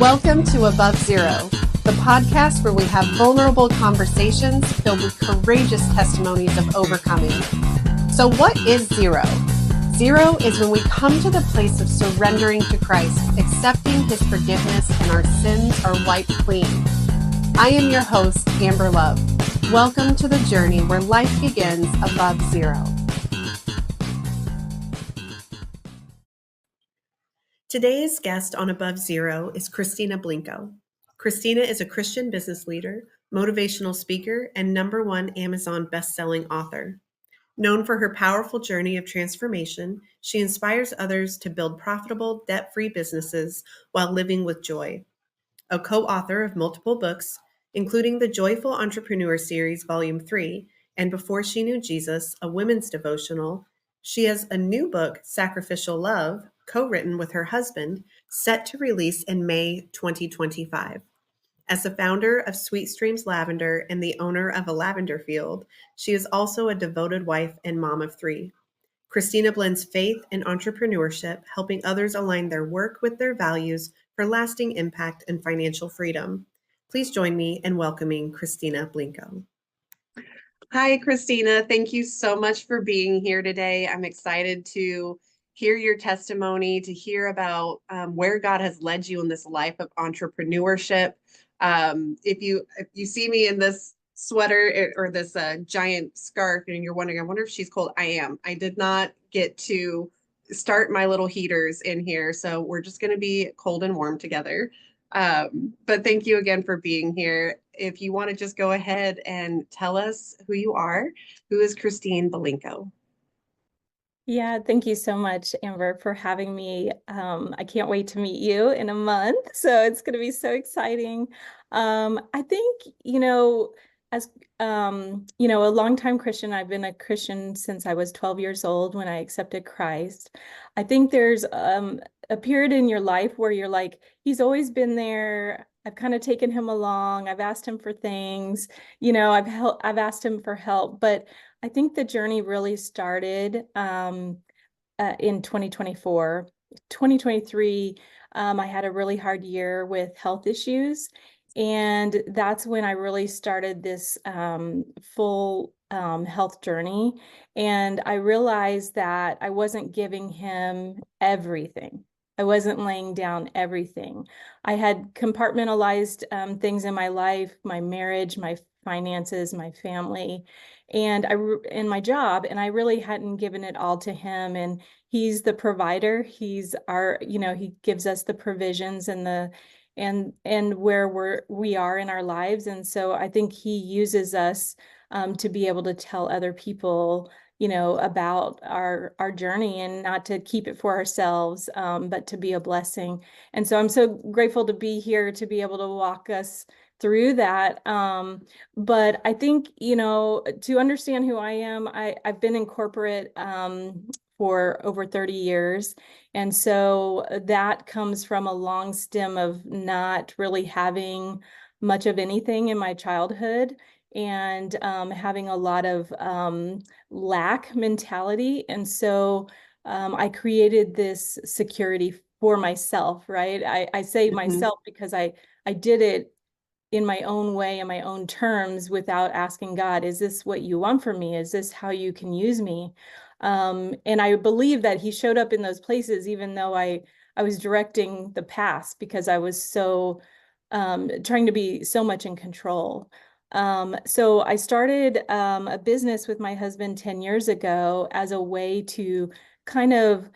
Welcome to Above Zero, the podcast where we have vulnerable conversations filled with courageous testimonies of overcoming. So what is zero? Zero is when we come to the place of surrendering to Christ, accepting his forgiveness, and our sins are wiped clean. I am your host, Amber Love. Welcome to the journey where life begins above zero. Today's guest on Above Zero is Christina Blincoe. Christina is a Christian business leader, motivational speaker, and #1 Amazon best-selling author. Known for her powerful journey of transformation, she inspires others to build profitable, debt-free businesses while living with joy. A co-author of multiple books, including the Joyful Entrepreneur Series, Volume 3, and Before She Knew Jesus, a women's devotional, she has a new book, Sacrificial Love, co-written with her husband, set to release in May 2025. As the founder of Sweet Streams Lavender and the owner of a lavender field, she is also a devoted wife and mom of 3. Christina blends faith and entrepreneurship, helping others align their work with their values for lasting impact and financial freedom. Please join me in welcoming Christina Blincoe. Hi, Christina. Thank you so much for being here today. I'm excited to hear your testimony, to hear about where God has led you in this life of entrepreneurship. If you see me in this sweater or this giant scarf and you're wondering, I wonder if she's cold. I am. I did not get to start my little heaters in here, so we're just going to be cold and warm together. But thank you again for being here. If you want to just go ahead and tell us who you are, who is Christine Blincoe? Yeah, thank you so much, Amber, for having me. I can't wait to meet you in a month, so it's going to be so exciting. I think, as a longtime Christian, I've been a Christian since I was 12 years old when I accepted Christ. I think there's a period in your life where you're like, he's always been there. I've kind of taken him along. I've asked him for things, I've asked him for help, but I think the journey really started in 2024. 2023, I had a really hard year with health issues. And that's when I really started this full health journey. And I realized that I wasn't giving him everything. I wasn't laying down everything. I had compartmentalized things in my life, my marriage, my finances, my family, and in my job, and I really hadn't given it all to him. And he's the provider. He's our, he gives us the provisions and where we are in our lives. And so I think he uses us to be able to tell other people, about our journey, and not to keep it for ourselves, but to be a blessing. And so I'm so grateful to be here to be able to walk us through that. But I think, to understand who I am, I've been in corporate for over 30 years. And so that comes from a long stem of not really having much of anything in my childhood, and having a lot of lack mentality. And so I created this security for myself, right? I say myself because I did it in my own way, in my own terms, without asking God, is this what you want from me? Is this how you can use me? And I believe that he showed up in those places, even though I was directing the past, because I was so trying to be so much in control. So I started a business with my husband 10 years ago as a way to kind of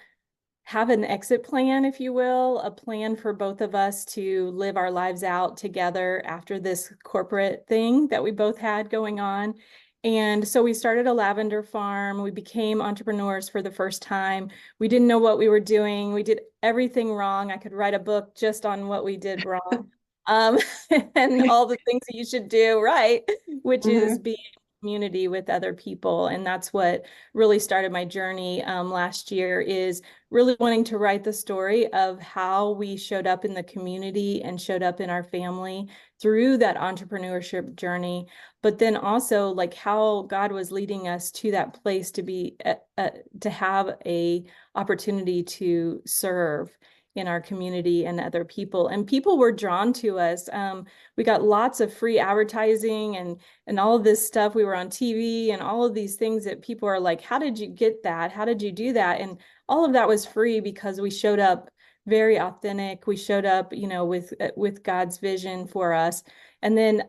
have an exit plan, if you will, a plan for both of us to live our lives out together after this corporate thing that we both had going on. And so we started a lavender farm. We became entrepreneurs for the first time. We didn't know what we were doing. We did everything wrong. I could write a book just on what we did wrong. And all the things that you should do right, which is be in community with other people. And that's what really started my journey last year, is really wanting to write the story of how we showed up in the community and showed up in our family through that entrepreneurship journey, but then also like how God was leading us to that place to be to have a opportunity to serve in our community and other people. And people were drawn to us. We got lots of free advertising and all of this stuff. We were on TV and all of these things that people are like, how did you get that? How did you do that? And all of that was free because we showed up very authentic. We showed up, with God's vision for us. And then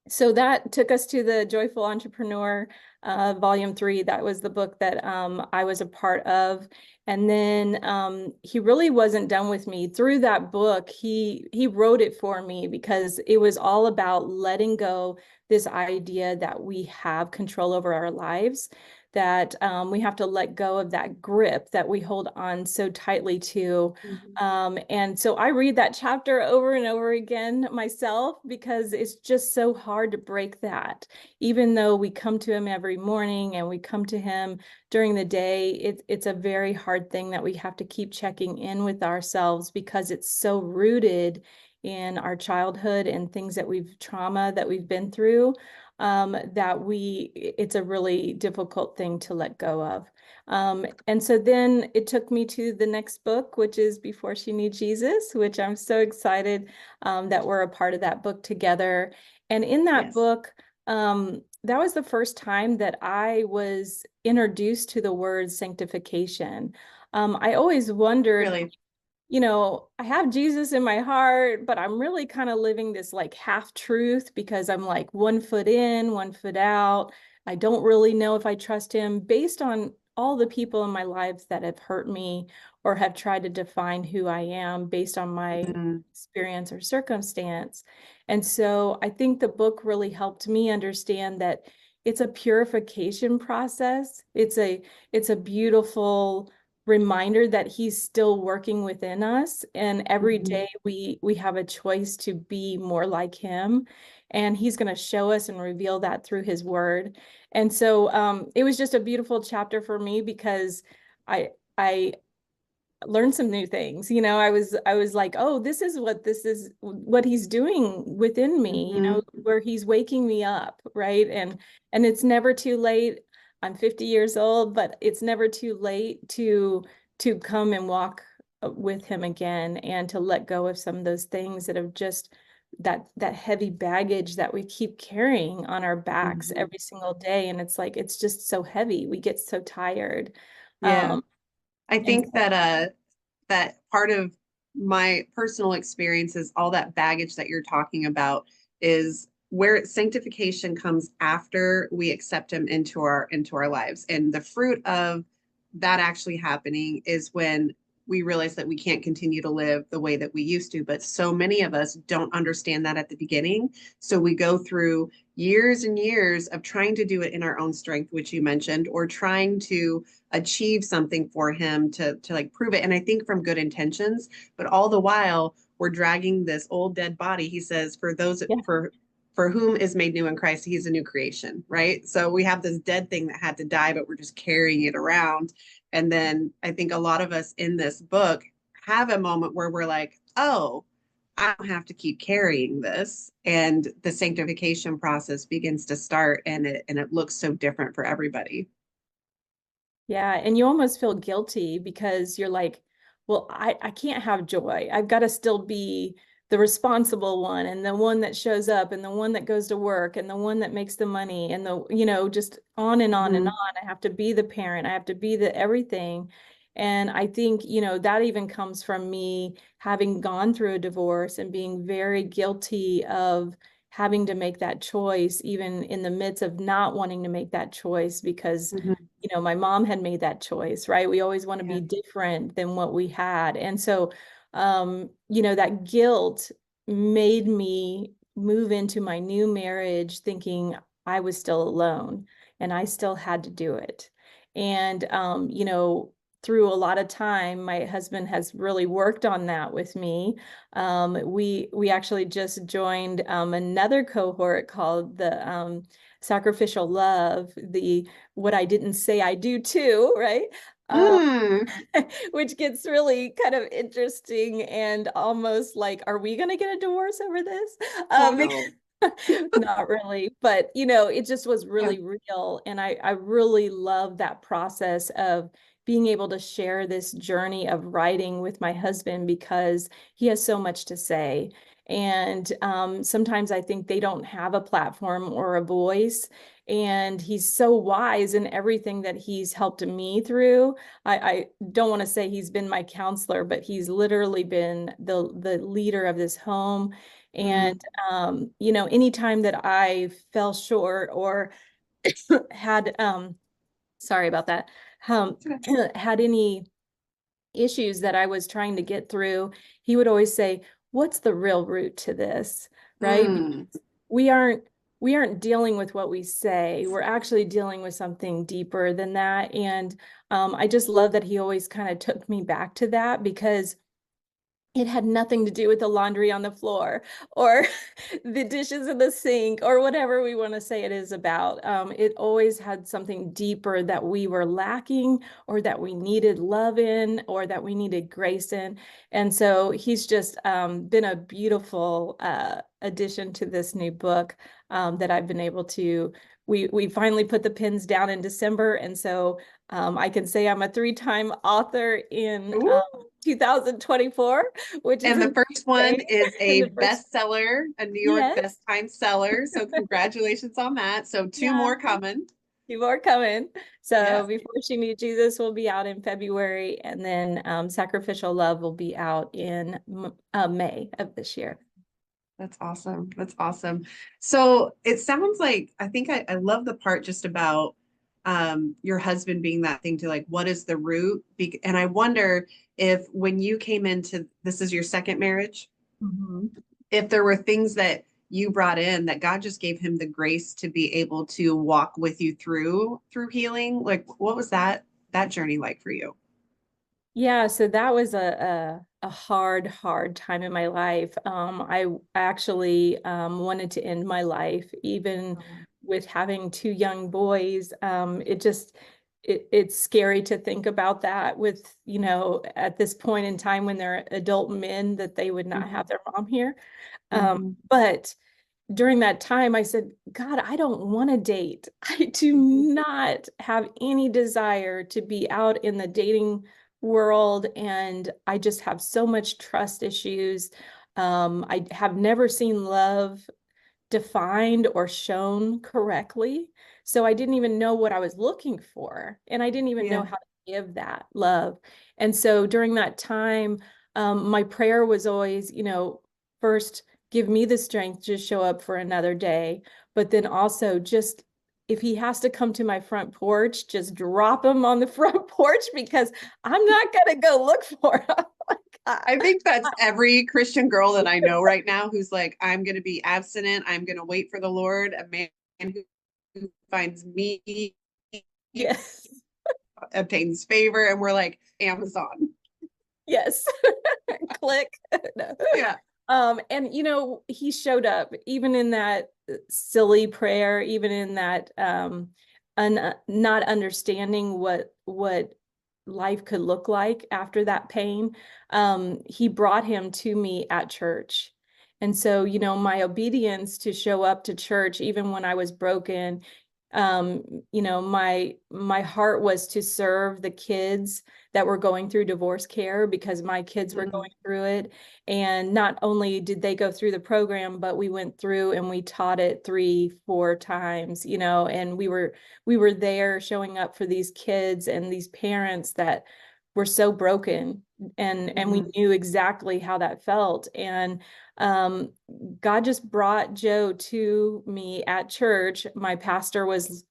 so that took us to the Joyful Entrepreneur, Volume 3. That was the book that I was a part of. And then he really wasn't done with me. Through that book, he wrote it for me because it was all about letting go this idea that we have control over our lives, that we have to let go of that grip that we hold on so tightly to. And so I read that chapter over and over again myself because it's just so hard to break that. Even though we come to him every morning and we come to him during the day, it's a very hard thing that we have to keep checking in with ourselves because it's so rooted in our childhood and things that trauma that we've been through, it's a really difficult thing to let go of. And so then it took me to the next book, which is Before She Knew Jesus, which I'm so excited that we're a part of that book together. And in that book, that was the first time that I was introduced to the word sanctification. I always wondered, Really? I have Jesus in my heart, but I'm really kind of living this like half truth because I'm like 1 foot in, 1 foot out. I don't really know if I trust him based on all the people in my lives that have hurt me or have tried to define who I am based on my Mm, experience or circumstance. And so I think the book really helped me understand that it's a purification process. It's a beautiful reminder that he's still working within us, and every mhm. day we have a choice to be more like him, and he's going to show us and reveal that through his word. And so it was just a beautiful chapter for me because I learn some new things. I was like, oh, this is what he's doing within me, Mhm. where he's waking me up, right? And it's never too late. I'm 50 years old, but it's never too late to come and walk with him again and to let go of some of those things that have just that heavy baggage that we keep carrying on our backs Mhm. every single day. And it's like it's just so heavy. We get so tired. Yeah. Um, I and think that part of my personal experience is all that baggage that you're talking about is where sanctification comes after we accept him into our lives. And the fruit of that actually happening is when we realize that we can't continue to live the way that we used to. But so many of us don't understand that at the beginning. So we go through years and years of trying to do it in our own strength, which you mentioned, or trying to achieve something for him to like prove it. And I think from good intentions, but all the while we're dragging this old dead body. He says, for those yeah. for whom is made new in Christ, he's a new creation, right? So we have this dead thing that had to die, but we're just carrying it around. And then I think a lot of us in this book have a moment where we're like, oh, I don't have to keep carrying this. And the sanctification process begins to start, and it looks so different for everybody. Yeah, and you almost feel guilty because you're like, well, I can't have joy. I've got to still be the responsible one and the one that shows up and the one that goes to work and the one that makes the money and just on and on and Mhm. on. I have to be the parent. I have to be the everything. And I think, that even comes from me having gone through a divorce and being very guilty of having to make that choice, even in the midst of not wanting to make that choice because Mhm. my mom had made that choice, right? We always want to Yeah. be different than what we had. And so, that guilt made me move into my new marriage thinking I was still alone and I still had to do it. And, through a lot of time, my husband has really worked on that with me. We actually just joined another cohort called the Sacrificial Love, the what I didn't say I do too, right? Um, Mm. which gets really kind of interesting and almost like, are we going to get a divorce over this? Oh Because no. not really, but it just was Yeah. really real. And I really love that process of being able to share this journey of writing with my husband, because he has so much to say. And sometimes I think they don't have a platform or a voice. And he's so wise in everything that he's helped me through. I don't want to say he's been my counselor, but he's literally been the leader of this home. And, you know, anytime that I fell short or had, sorry about that, had any issues that I was trying to get through, he would always say, what's the real root to this? Right? Mm. we aren't we aren't dealing with what we say. We're actually dealing with something deeper than that. And I just love that he always kind of took me back to that, because it had nothing to do with the laundry on the floor or the dishes in the sink or whatever we want to say it is about. It always had something deeper that we were lacking, or that we needed love in, or that we needed grace in. And so he's just been a beautiful addition to this new book that I've been able to. We finally put the pins down in December. And so I can say I'm a 3-time author in 2024, which is And the first one insane. is And a the first, bestseller, a New York yes, Best Time seller. So congratulations on that. So two yeah, more coming. 2 more coming. So Yes, Before She Knew Jesus will be out in February, and then Sacrificial Love will be out in May of this year. that's awesome. That's awesome. So it sounds like, I think I love the part just about your husband being that thing to like, what is the root? And I wonder if when you came into, this is your second marriage, Mhm. if there were things that you brought in that God just gave him the grace to be able to walk with you through healing. Like, what was that journey like for you? Yeah, so that was a hard time in my life. I actually wanted to end my life, even with having 2 young boys. It's scary to think about that with, you know, at this point in time when they're adult men, that they would not have their mom here. Mhm. But during that time, I said, God, I don't want to date. I do not have any desire to be out in the dating world. And I just have so much trust issues. I have never seen love defined or shown correctly. So I didn't even know what I was looking for. And I didn't even know Yeah. how to give that love. And so during that time, my prayer was always, you know, first, give me the strength to show up for another day. But then also, just if he has to come to my front porch, just drop him on the front porch, because I'm not going to go look for him. I think that's every Christian girl that I know right now who's like, I'm going to be abstinent. I'm going to wait for the Lord. A man who finds me Yes. obtains favor. And we're like, Amazon. Yes. Click. No. Yeah. And you know, he showed up even in that silly prayer, even in that not understanding what life could look like after that pain. He brought him to me at church. And so, you know, my obedience to show up to church, even when I was broken, you know, my heart was to serve the kids that were going through divorce care, because my kids were going through it. And not only did they go through the program, but we went through and we taught it 3-4 times, you know, and we were there showing up for these kids and these parents that were so broken, and we knew exactly how that felt. And um, God just brought Joe to me at church. My pastor was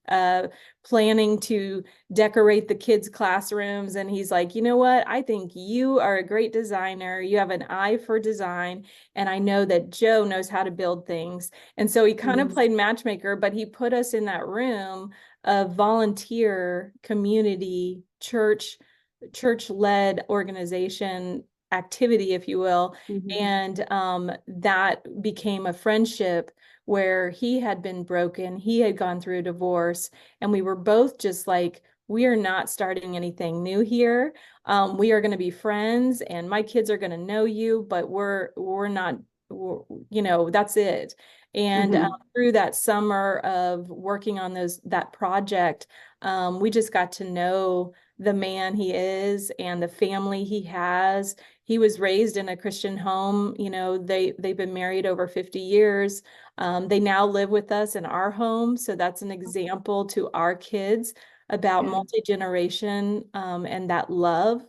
planning to decorate the kids' classrooms, and he's like, you know what? I think you are a great designer. You have an eye for design, and I know that Joe knows how to build things. And so he kind of played matchmaker, but he put us in that room of volunteer community church-led organization activity, if you will. And that became a friendship where he had been broken, he had gone through a divorce, and we were both just like, we are not starting anything new here. We are going to be friends, and my kids are going to know you, but we're not, you know, that's it. And through that summer of working on that project, we just got to know the man he is and the family he has. He was raised in a Christian home. You know, they've been married over 50 years. They now live with us in our home. So that's an example to our kids about Yeah. multi-generation and that love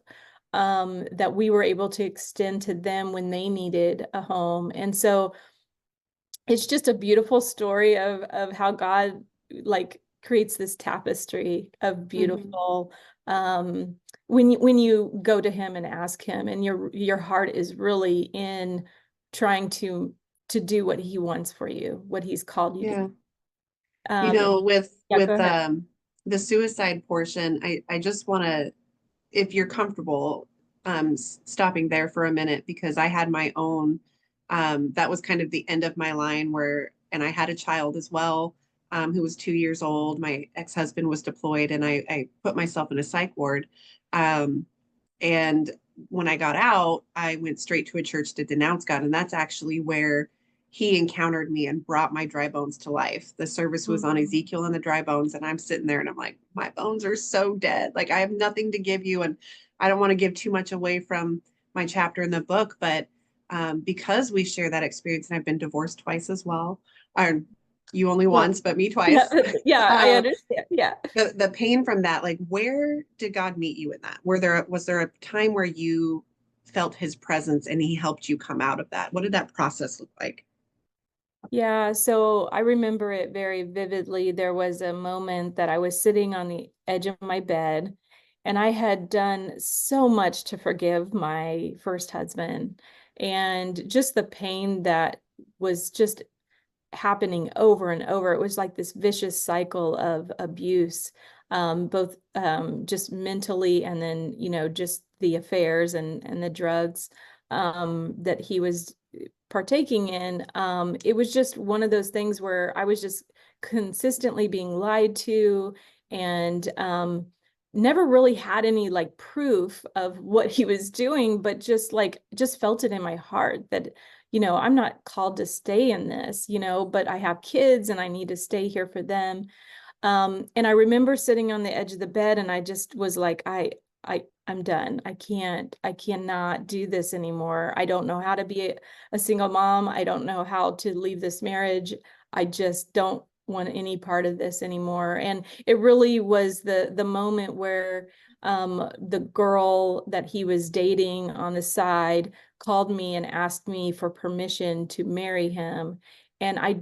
that we were able to extend to them when they needed a home. And so it's just a beautiful story of how God like creates this tapestry of beautiful when you go to him and ask him and your heart is really in trying to do what he wants for you, what he's called you to Yeah. do. You know, Yeah, go ahead. the suicide portion, I just want to, if you're comfortable, stopping there for a minute, because I had my own, that was kind of the end of my line where, and I had a child as well, who was 2 years old. My ex-husband was deployed, and I put myself in a psych ward. Um, and when I got out, I went straight to a church to denounce God. And that's actually where he encountered me and brought my dry bones to life. The service was on Ezekiel and the dry bones. And I'm sitting there and I'm like, my bones are so dead. Like, I have nothing to give you. And I don't want to give too much away from my chapter in the book, but because we share that experience, and I've been divorced twice as well. Or you only Well, once, but me yeah, twice. yeah, I understand. Yeah. The pain from that, like, where did God meet you in that? Was there a time where you felt his presence and he helped you come out of that? What did that process look like? Yeah, so I remember it very vividly. There was a moment that I was sitting on the edge of my bed, and I had done so much to forgive my first husband, and just the pain that was just happening over and over. It was like this vicious cycle of abuse, both just mentally and then, you know, just the affairs and the drugs that he was partaking in. It was just one of those things where I was just consistently being lied to and never really had any like proof of what he was doing, but just felt it in my heart that, you know, I'm not called to stay in this, you know, but I have kids and I need to stay here for them. And I remember sitting on the edge of the bed and I just was like, I'm done. I cannot do this anymore. I don't know how to be a single mom. I don't know how to leave this marriage. I just don't want any part of this anymore. And it really was the moment where the girl that he was dating on the side called me and asked me for permission to marry him. And I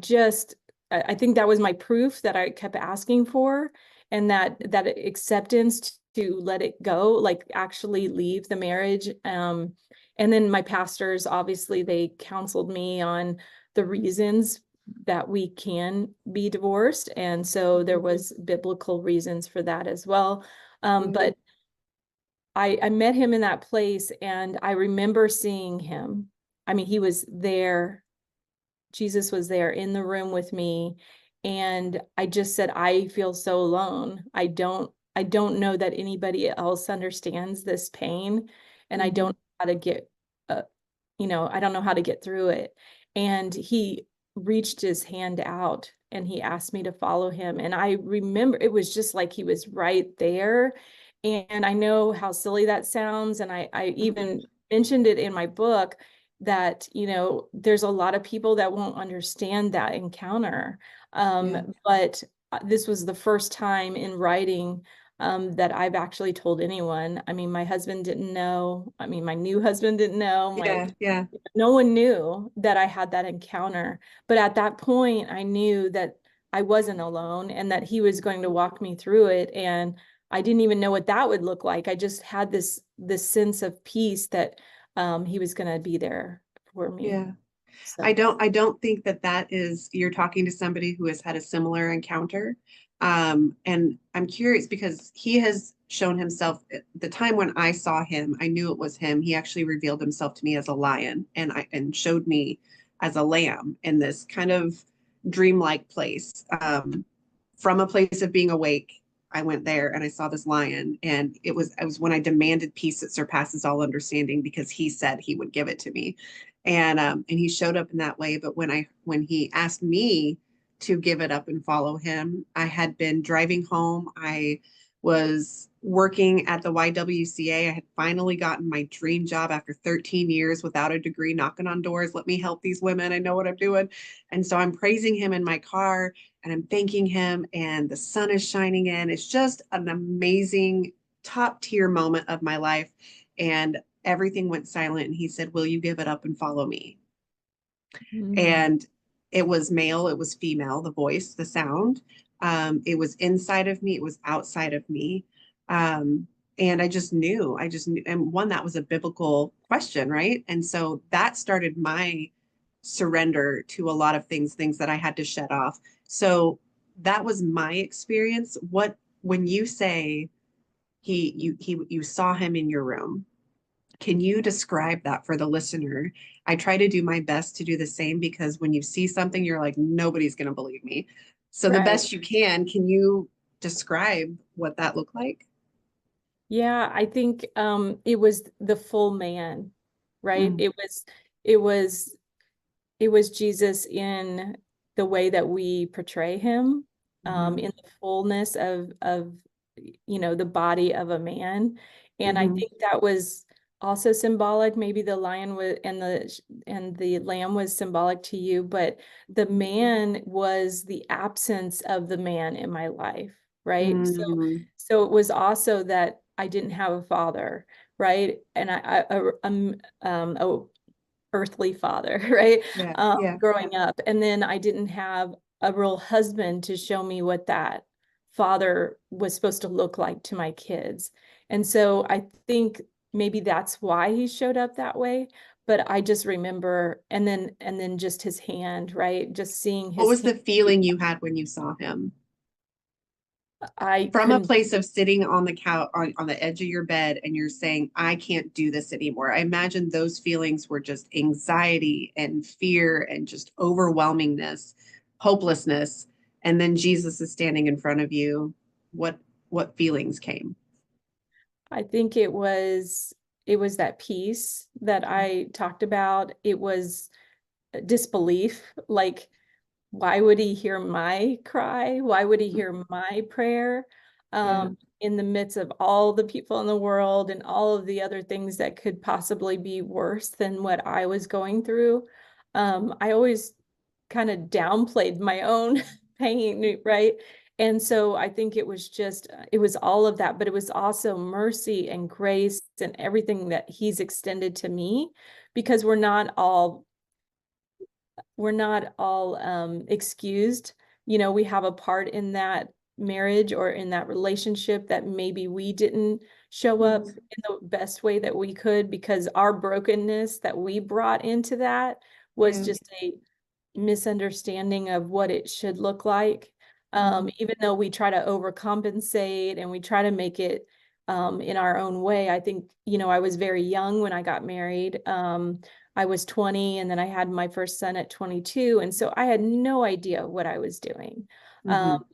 think that was my proof that I kept asking for, and that acceptance to let it go, like actually leave the marriage. And then my pastors, obviously, they counseled me on the reasons that we can be divorced. And so there was biblical reasons for that as well. But I met him in that place and I remember seeing him. I mean, he was there. Jesus was there in the room with me. And I just said, I feel so alone. I don't know that anybody else understands this pain. And I don't know how to get, uh, I don't know how to get through it. And he reached his hand out and he asked me to follow him. And I remember it was just like he was right there. And I know how silly that sounds. And I even mentioned it in my book that, you know, there's a lot of people that won't understand that encounter. But this was the first time in writing that I've actually told anyone. I mean, my husband didn't know. I mean, my new husband didn't know. Yeah. No one knew that I had that encounter. But at that point, I knew that I wasn't alone and that he was going to walk me through it. And I didn't even know what that would look like. I just had this sense of peace that he was going to be there for me. Yeah. So I don't think that that is, you're talking to somebody who has had a similar encounter. And I'm curious because he has shown himself the time when I saw him, I knew it was him. He actually revealed himself to me as a lion and showed me as a lamb in this kind of dreamlike place. From a place of being awake, I went there and I saw this lion, and it was when I demanded peace that surpasses all understanding because he said he would give it to me. And he showed up in that way. But when he asked me to give it up and follow him, I had been driving home. I was working at the YWCA. I had finally gotten my dream job after 13 years without a degree, knocking on doors. Let me help these women. I know what I'm doing. And so I'm praising him in my car and I'm thanking him, and the sun is shining in. It's just an amazing top tier moment of my life. And everything went silent. And he said, "Will you give it up and follow me?" Mm. And it was male, it was female, the voice, the sound. It was inside of me, it was outside of me. Um, and I just knew, and one, that was a biblical question, right? And so that started my surrender to a lot of things that I had to shut off. So that was my experience. What, when you say you saw him in your room, can you describe that for the listener? I try to do my best to do the same, because when you see something, you're like, nobody's going to believe me. So the Right. best you can you describe what that looked like? Yeah, I think it was the full man, right? Mm, It was it was Jesus in the way that we portray him, mhm, in the fullness of the body of a man. And I mhm, think that was also symbolic. Maybe the lion was and the lamb was symbolic to you, but the man was the absence of the man in my life, right? So mm, so it was also that I didn't have a father, right? And a earthly father, right? yeah, yeah. Growing up. And then I didn't have a real husband to show me what that father was supposed to look like to my kids. And so I think maybe that's why he showed up that way. But I just remember, and then just his hand, right? Just seeing What his was hand. the feeling you had when you saw him? I From a couldn't. place of sitting on the couch, on the edge of your bed, and you're saying, "I can't do this anymore." I imagine those feelings were just anxiety and fear and just overwhelmingness, hopelessness. And then Jesus is standing in front of you. What what feelings came? I think it was that peace that I talked about. It was disbelief, like, why would he hear my cry? Why would he hear my prayer? Yeah. In the midst of all the people in the world and all of the other things that could possibly be worse than what I was going through. I always kind of downplayed my own pain, right? And so I think it was all of that, but it was also mercy and grace and everything that he's extended to me, because we're not all excused. We have a part in that marriage or in that relationship that maybe we didn't show up Mhm. in the best way that we could, because our brokenness that we brought into that was Yeah. just a misunderstanding of what it should look like. Mhm. Even though we try to overcompensate and we try to make it in our own way. I think, I was very young when I got married. I was 20, and then I had my first son at 22. And so I had no idea what I was doing. Um, Mhm.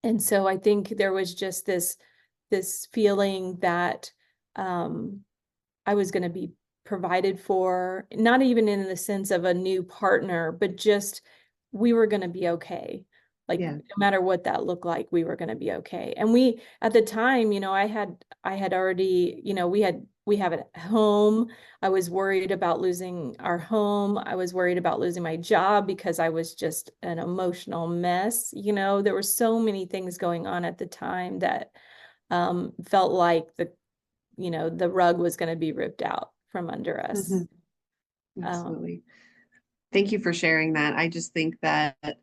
and so I think there was just this feeling that um, I was going to be provided for, not even in the sense of a new partner, but just we were going to be okay. Like, Yeah. no matter what that looked like, we were going to be okay. And we, at the time, I had already, we have a home. I was worried about losing our home. I was worried about losing my job because I was just an emotional mess. There were so many things going on at the time that felt like the rug was going to be ripped out from under us. Mhm. Um, Absolutely. Thank you for sharing that. I just think that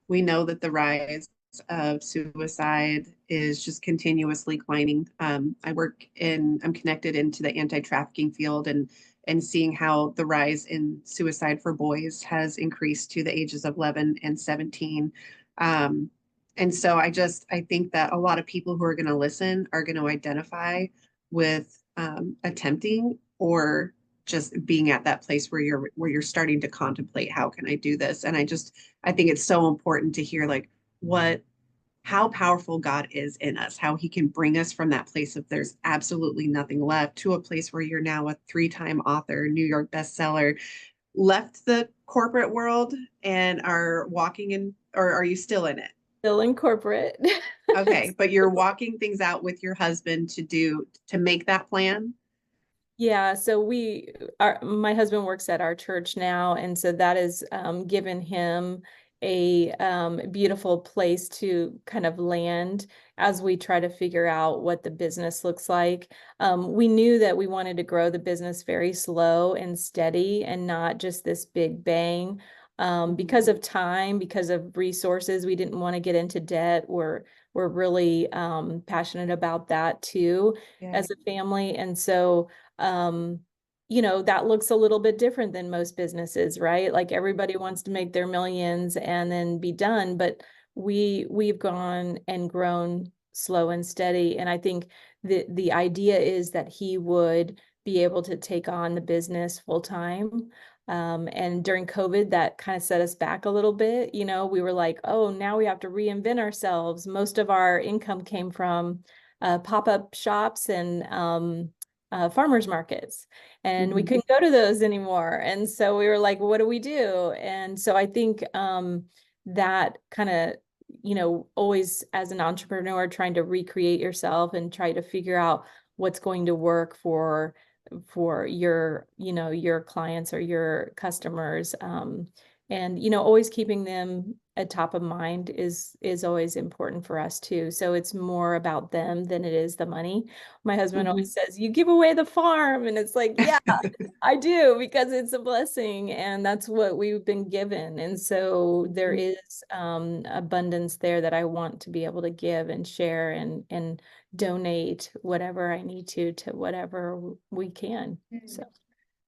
we know that the rise of suicide is just continuously climbing. I'm connected into the anti-trafficking field, and seeing how the rise in suicide for boys has increased to the ages of 11 and 17. Um, and so I think that a lot of people who are going to listen are going to identify with attempting, or just being at that place where you're starting to contemplate, how can I do this? And I think it's so important to hear, like, what how powerful God is in us, how he can bring us from that place of there's absolutely nothing left, to a place where you're now a three-time author, New York bestseller, left the corporate world and are walking in, or are you still in it? Still in corporate. Okay, but you're walking things out with your husband to make that plan. Yeah, so my husband works at our church now, and so that has given him a beautiful place to kind of land as we try to figure out what the business looks like. We knew that we wanted to grow the business very slow and steady and not just this big bang. Because of time, because of resources, we didn't want to get into debt. We're really passionate about that too Yeah. as a family, and so um, that looks a little bit different than most businesses, right? Like everybody wants to make their millions and then be done, but we've gone and grown slow and steady. And I think the idea is that he would be able to take on the business full time. And during COVID, that kind of set us back a little bit. We were like, oh, now we have to reinvent ourselves. Most of our income came from pop-up shops and farmers markets, and we couldn't go to those anymore. And so we were like, what do we do? And so I think that kind of, always as an entrepreneur, trying to recreate yourself and try to figure out what's going to work for your clients or your customers. And always keeping them at top of mind is always important for us too. So it's more about them than it is the money. My husband always says, you give away the farm. And it's like, yeah, I do, because it's a blessing and that's what we've been given. And so there is abundance there that I want to be able to give and share and donate whatever I need to whatever we can. So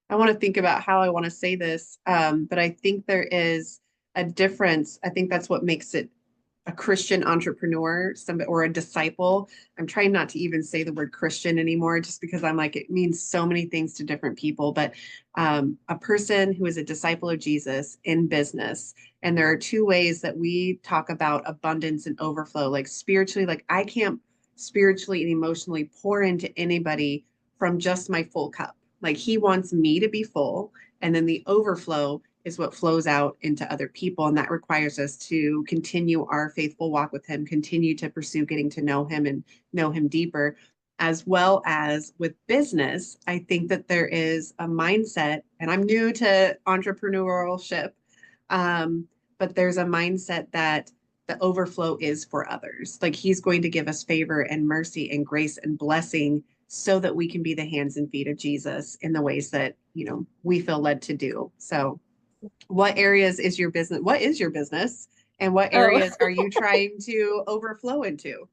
I want to think about how I want to say this, but I think there is a difference. I think that's what makes it a Christian entrepreneur, or a disciple. I'm trying not to even say the word Christian anymore, just because I'm like, it means so many things to different people. But a person who is a disciple of Jesus in business, and there are two ways that we talk about abundance and overflow. Like spiritually, like I can't spiritually and emotionally pour into anybody from just my full cup. Like he wants me to be full, and then the overflow is what flows out into other people. And that requires us to continue our faithful walk with him, continue to pursue getting to know him and know him deeper. As well as with business, I think that there is a mindset, and I'm new to entrepreneurship, but there's a mindset that the overflow is for others. Like he's going to give us favor and mercy and grace and blessing so that we can be the hands and feet of Jesus in the ways that, we feel led to do. So what areas is your business? What is your business? And what oh areas are you trying to overflow into?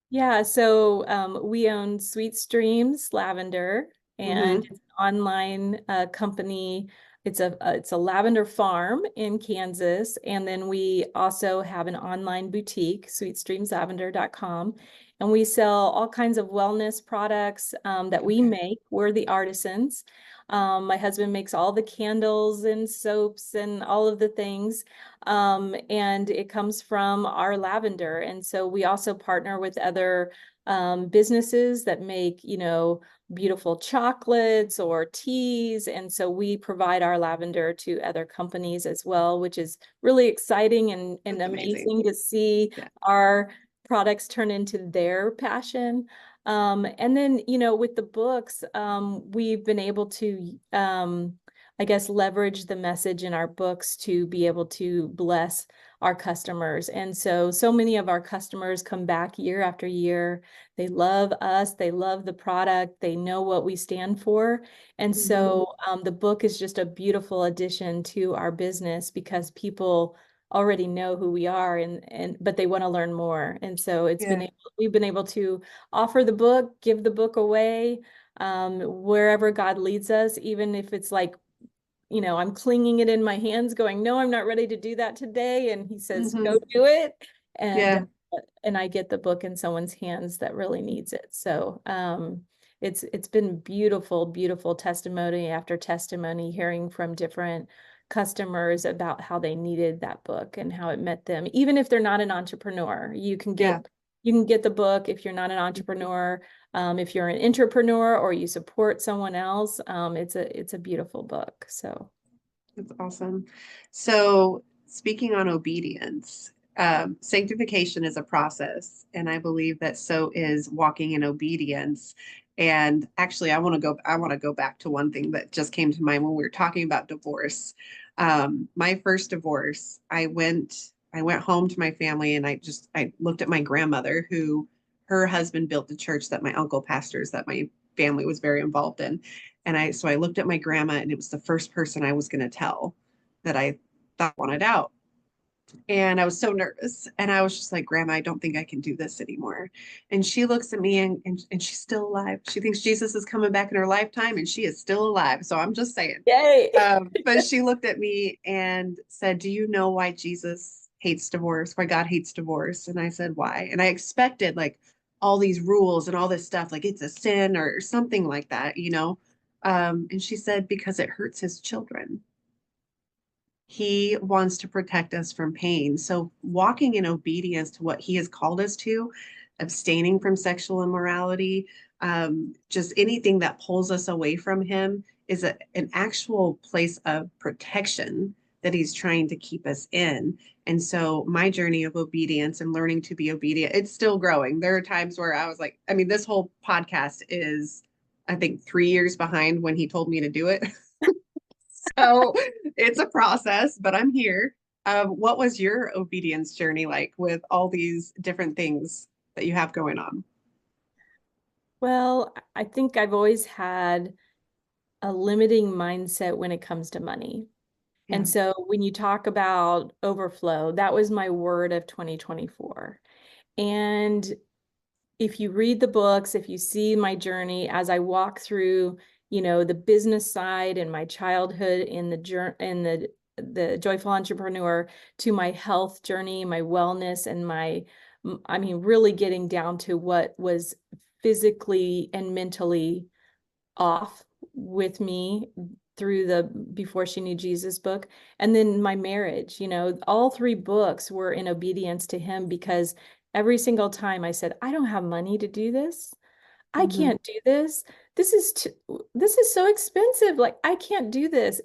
yeah, so we own Sweet Streams Lavender, and Mm-hmm. it's an online company. It's a lavender farm in Kansas, and then we also have an online boutique, sweetstreamslavender.com, and we sell all kinds of wellness products that we Okay. make. We're the artisans. My husband makes all the candles and soaps and all of the things. And it comes from our lavender. And so we also partner with other businesses that make, beautiful chocolates or teas. And so we provide our lavender to other companies as well, which is really exciting and That's amazing. amazing to see Yeah. our products turn into their passion. And then, with the books, we've been able to I guess, leverage the message in our books to be able to bless our customers. And so many of our customers come back year after year. They love us. They love the product. They know what we stand for. And so the book is just a beautiful addition to our business because people already know who we are but they want to learn more. And so Yeah. we've been able to offer the book, give the book away wherever God leads us, even if it's like, I'm clinging it in my hands going, no, I'm not ready to do that today. And he says, Mm-hmm. go do it. And, Yeah. and I get the book in someone's hands that really needs it. So, it's been beautiful, beautiful testimony after testimony, hearing from different customers about how they needed that book and how it met them. Even if they're not an entrepreneur, Yeah. you can get the book if you're not an entrepreneur. If you're an entrepreneur or you support someone else, it's a beautiful book. So That's awesome. So speaking on obedience, Sanctification is a process, and I believe that so is walking in obedience. And actually, I want to go back to one thing that just came to mind when we were talking about divorce. My first divorce, I went home to my family, and I looked at my grandmother, who her husband built the church that my uncle pastors, that my family was very involved in. So I looked at my grandma, and it was the first person I was going to tell that I thought wanted out. And I was so nervous. And I was just like, Grandma, I don't think I can do this anymore. And she looks at me, and she's still alive. She thinks Jesus is coming back in her lifetime, and she is still alive. So I'm just saying. Yay. But she looked at me and said, do you know why Jesus hates divorce? Why God hates divorce? And I said, why? And I expected like all these rules and all this stuff, like it's a sin or something like that, you know? And she said, because it hurts his children. He wants to protect us from pain. So walking in obedience to what he has called us to, abstaining from sexual immorality, just anything that pulls us away from him is an actual place of protection that he's trying to keep us in. And so my journey of obedience and learning to be obedient, it's still growing. There are times where I was like, I mean, this whole podcast is, I think, 3 years behind when he told me to do it. So it's a process, but I'm here. What was your obedience journey like with all these different things that you have going on? Well, I think I've always had a limiting mindset when it comes to money. Yeah. And so when you talk about overflow, that was my word of 2024. And if you read the books, if you see my journey as I walk through, the business side and my childhood in the joyful entrepreneur, to my health journey, my wellness, and really getting down to what was physically and mentally off with me through the Before She Knew Jesus book. And then my marriage, all three books were in obedience to him, because every single time I said, I don't have money to do this. I Mm-hmm. can't do this. This is so expensive. Like, I can't do this.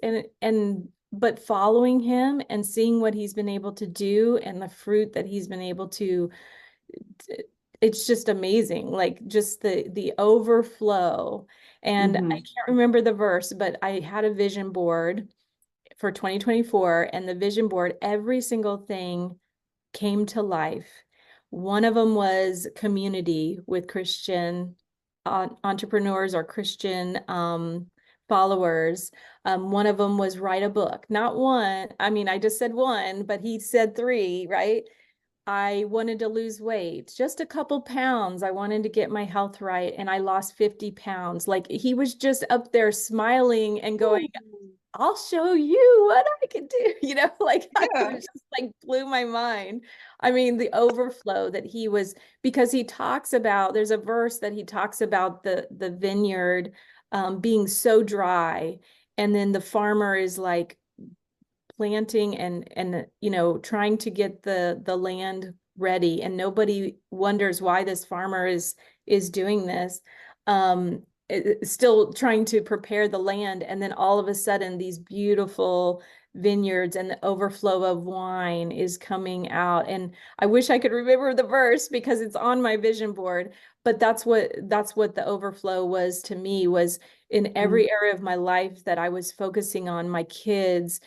But following him and seeing what he's been able to do and the fruit that he's been able to, it's just amazing. Like, just the overflow. And I Mm-hmm. can't remember the verse, but I had a vision board for 2024, and the vision board, every single thing came to life. One of them was community with Christian entrepreneurs or Christian followers. One of them was write a book. Not one. I mean, I just said one, but he said three, right? I wanted to lose weight, just a couple pounds. I wanted to get my health right, and I lost 50 pounds. Like, he was just up there smiling and going, I'll show you what I can do. Like, Yeah. it was just like blew my mind. I mean, the overflow that he was, because he talks about, there's a verse that he talks about the vineyard being so dry. And then the farmer is like planting and trying to get the land ready, and nobody wonders why this farmer is doing this, still trying to prepare the land. And then all of a sudden, these beautiful vineyards and the overflow of wine is coming out. And I wish I could remember the verse because it's on my vision board, but that's what the overflow was to me, was in every area of my life that I was focusing on. My kids,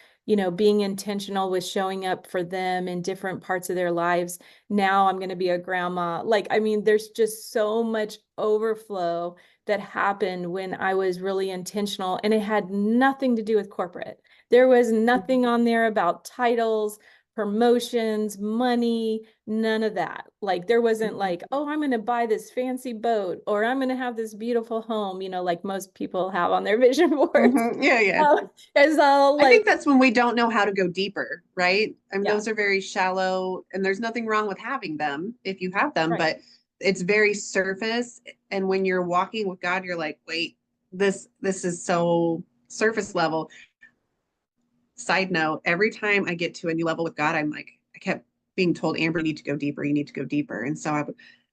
being intentional with showing up for them in different parts of their lives. Now I'm going to be a grandma. Like, I mean, there's just so much overflow that happened when I was really intentional, and it had nothing to do with corporate. There was nothing on there about titles, promotions, money, none of that. Like, there wasn't like, oh, I'm going to buy this fancy boat, or I'm going to have this beautiful home, like most people have on their vision boards. Mm-hmm. Yeah, yeah. It's all I like, think that's when we don't know how to go deeper, right? I mean, yeah, those are very shallow, and there's nothing wrong with having them if you have them, right. but it's very surface. And when you're walking with God, you're like, wait, this is so surface level. Side note, every time I get to a new level with God, I kept being told, Amber, you need to go deeper. You need to go deeper. And so I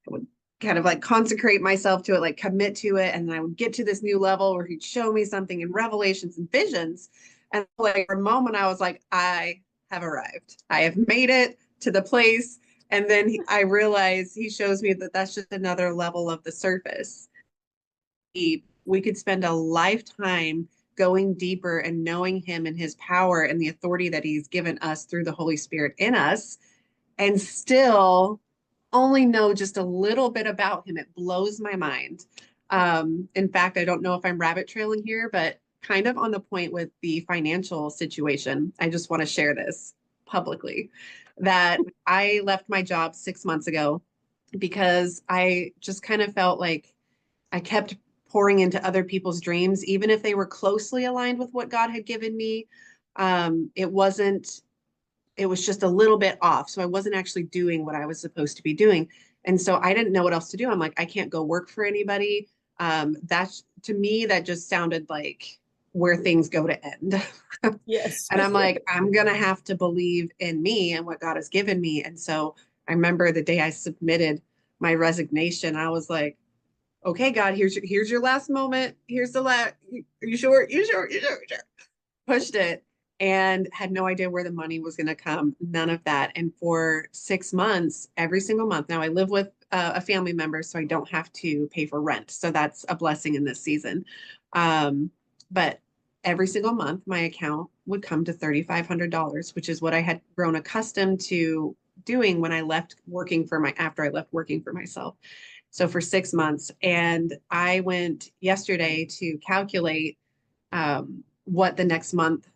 would kind of like consecrate myself to it, like commit to it. And then I would get to this new level where he'd show me something in revelations and visions. And like for a moment, I was like, I have arrived. I have made it. to the place. And then I realize he shows me that that's just another level of the surface. We could spend a lifetime going deeper and knowing him and his power and the authority that he's given us through the Holy Spirit in us, and still only know just a little bit about him. It blows my mind. In fact, I don't know if I'm rabbit trailing here, but kind of on the point with the financial situation, I just want to share this publicly, that I left my job 6 months ago because I just kind of felt like I kept pouring into other people's dreams, even if they were closely aligned with what God had given me. It wasn't, it was just a little bit off. So I wasn't actually doing what I was supposed to be doing. And so I didn't know what else to do. I'm like, I can't go work for anybody. That's, to me, that just sounded like where things go to end. Yes. And I'm like, I'm going to have to believe in me and what God has given me. And so I remember the day I submitted my resignation, I was like, okay, God, here's your last moment. Here's the last, are you sure? You sure? You sure? You sure? Pushed it and had no idea where the money was going to come. None of that. And for 6 months, every single month, now I live with a family member, so I don't have to pay for rent. So that's a blessing in this season. But every single month, my account would come to $3,500, which is what I had grown accustomed to doing when I left working for after I left working for myself. So for 6 months, and I went yesterday to calculate what the next month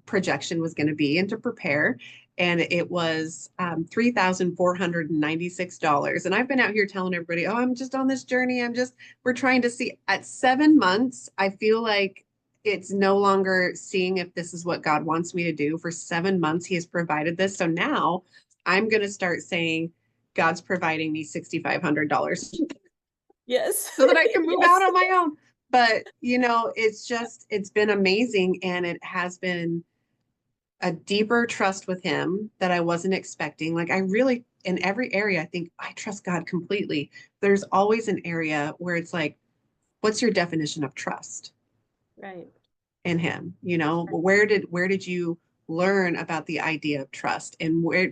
projection was going to be and to prepare. And it was $3,496. And I've been out here telling everybody, oh, I'm just on this journey. We're trying to see at 7 months. I feel like it's no longer seeing if this is what God wants me to do. For 7 months, he has provided this. So now I'm going to start saying, God's providing me $6,500. Yes. So that I can move Yes. out on my own. But, it's been amazing. And it has been a deeper trust with him that I wasn't expecting. Like I really, in every area, I think I trust God completely. There's always an area where it's like, what's your definition of trust Right. in him? Where did you learn about the idea of trust? And where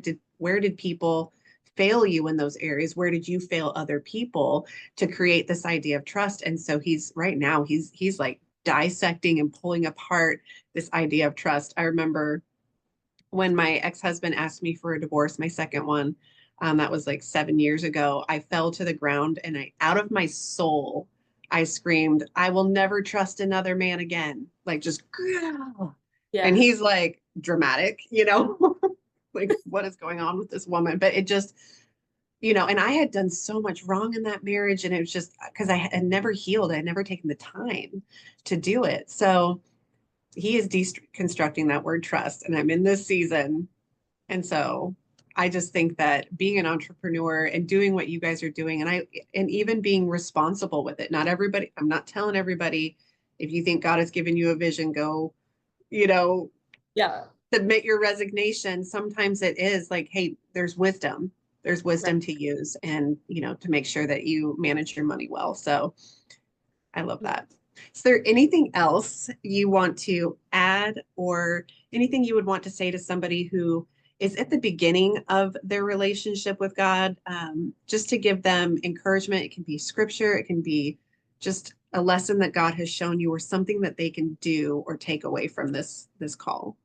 did people fail you in those areas? Where did you fail other people to create this idea of trust? And so he's like dissecting and pulling apart this idea of trust. I remember when my ex-husband asked me for a divorce, my second one, that was like 7 years ago, I fell to the ground and out of my soul, I screamed, I will never trust another man again. Like just, Yeah. and he's like dramatic, like what is going on with this woman? But it just, and I had done so much wrong in that marriage. And it was just because I had never healed. I had never taken the time to do it. So he is deconstructing that word trust, and I'm in this season. And so I just think that being an entrepreneur and doing what you guys are doing, and even being responsible with it, I'm not telling everybody, if you think God has given you a vision, go, Yeah. submit your resignation. Sometimes it is like, hey, there's wisdom Right. to use, and, to make sure that you manage your money well. So I love that. Is there anything else you want to add, or anything you would want to say to somebody who is at the beginning of their relationship with God, just to give them encouragement? It can be scripture. It can be just a lesson that God has shown you, or something that they can do or take away from this call.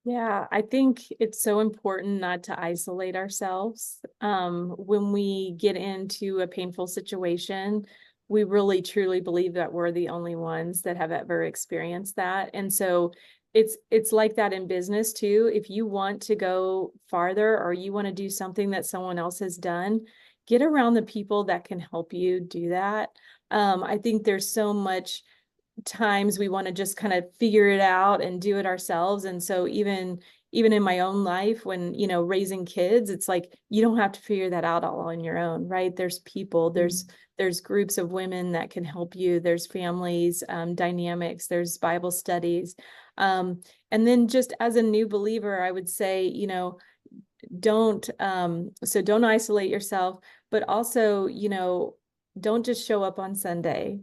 Yeah, I think it's so important not to isolate ourselves. When we get into a painful situation, we really truly believe that we're the only ones that have ever experienced that. And so it's like that in business too. If you want to go farther, or you want to do something that someone else has done, get around the people that can help you do that. I think there's so much times we want to just kind of figure it out and do it ourselves. And so even in my own life, when, raising kids, it's like, you don't have to figure that out all on your own, right? There's people, there's groups of women that can help you. There's families, dynamics, there's Bible studies. And then just as a new believer, I would say, don't isolate yourself, but also, don't just show up on Sunday.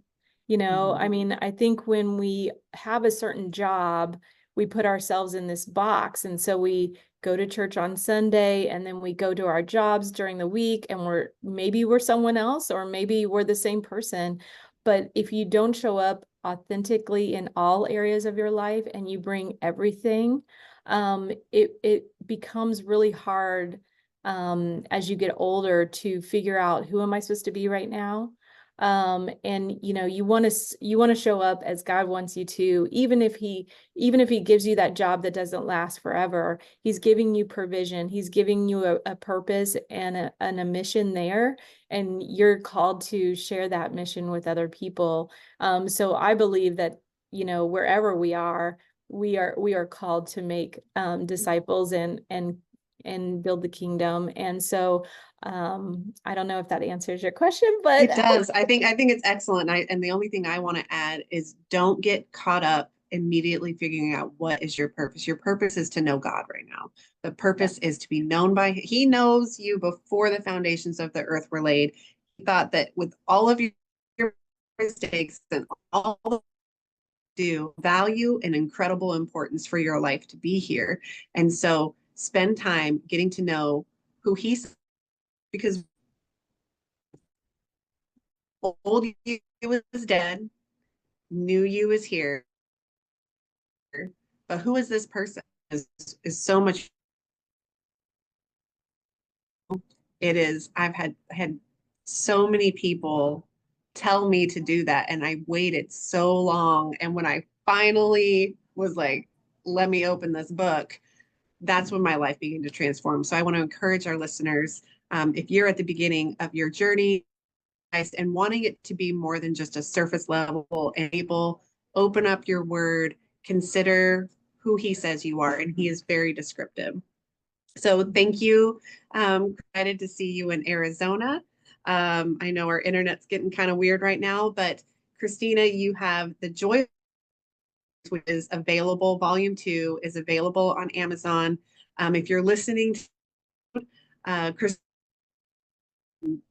I mean, I think when we have a certain job, we put ourselves in this box. And so we go to church on Sunday and then we go to our jobs during the week and maybe we're someone else or maybe we're the same person. But if you don't show up authentically in all areas of your life and you bring everything, it becomes really hard as you get older to figure out, who am I supposed to be right now? And you want to show up as God wants you to, even if he gives you that job that doesn't last forever. He's giving you provision, he's giving you a purpose and a mission there, and you're called to share that mission with other people. So I believe that wherever we are called to make disciples and build the kingdom. And so I don't know if that answers your question, but it does. I think it's excellent. And the only thing I want to add is, don't get caught up immediately figuring out what is your purpose. Your purpose is to know God right now. The purpose is to be known by, he knows you before the foundations of the earth were laid. He thought that with all of your mistakes and all the value and incredible importance for your life to be here. And so spend time getting to know who he's, because old you is dead, new you is here. But who is this person is so much. It is. I've had so many people tell me to do that, and I waited so long. And when I finally was like, let me open this book, that's when my life began to transform. So I want to encourage our listeners, if you're at the beginning of your journey and wanting it to be more than just a surface level, and able, open up your word, consider who he says you are, and he is very descriptive. So thank you. Excited to see you in Arizona. I know our internet's getting kind of weird right now, but Christina, you have The Joy, which is available. Volume 2 is available on Amazon. If you're listening to Christina,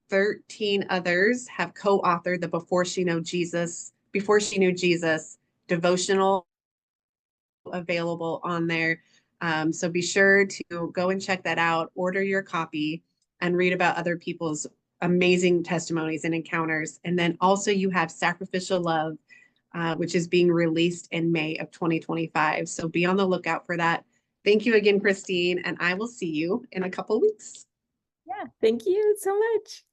13 others have co-authored the Before She Knew Jesus devotional, available on there. So be sure to go and check that out, order your copy, and read about other people's amazing testimonies and encounters. And then also you have Sacrificial Love, which is being released in May of 2025. So be on the lookout for that. Thank you again, Christine, and I will see you in a couple of weeks. Yeah, thank you so much.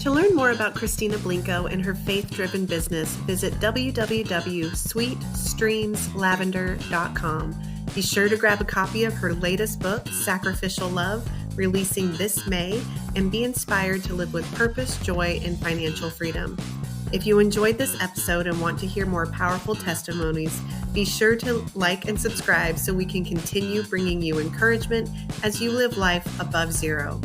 To learn more about Christina Blincoe and her faith-driven business, visit www.sweetstreamslavender.com. Be sure to grab a copy of her latest book, Sacrificial Love, releasing this May, and be inspired to live with purpose, joy, and financial freedom. If you enjoyed this episode and want to hear more powerful testimonies, be sure to like and subscribe so we can continue bringing you encouragement as you live life above zero.